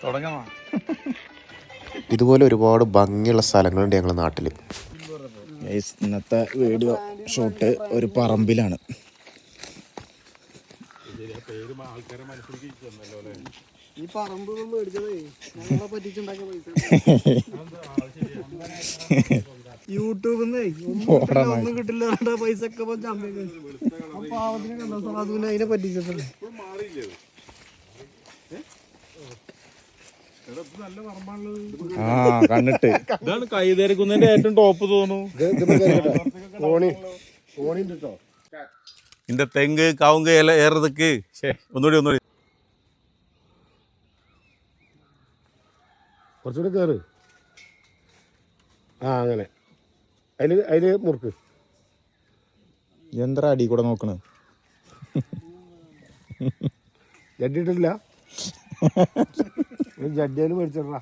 തുടങ്ങാം. ഇതുപോലെ ഒരുപാട് ഭംഗിയുള്ള സ്ഥലങ്ങളുണ്ട് ഞങ്ങളുടെ നാട്ടിൽ. ഇന്നത്തെ വീഡിയോ ഷൂട്ട് ഒരു പറമ്പിലാണ്. ഈ പറമ്പ് മേടിച്ചതേ ഞങ്ങളെ പറ്റിച്ചുണ്ടാക്കിയ പൈസ. യൂട്യൂബിൽ ഒന്നും കിട്ടില്ല പൈസ ഒക്കെ പാവത്തിന് കണ്ട സാധുവിനെ അതിനെ പറ്റിച്ചിട്ടുണ്ട്. കണ്ടിട്ട് ഇതാണ് കൈതേരക്കുന്നതിന്റെ ഏറ്റവും ടോപ്പ് തോന്നുന്നു. இந்த തെങ്ങ് കവുങ്ങ് ഇല ഏറതൊക്കെ ഒന്നുകൂടി കുറച്ചുകൂടെ കയറ്. അങ്ങനെ അതില് മുറുക്ക്. എന്താ അടി കൂടെ നോക്കണ? ജഡ്ഡിട്ടില്ല. ജഡ്ഡിയാലും മേടിച്ചിട.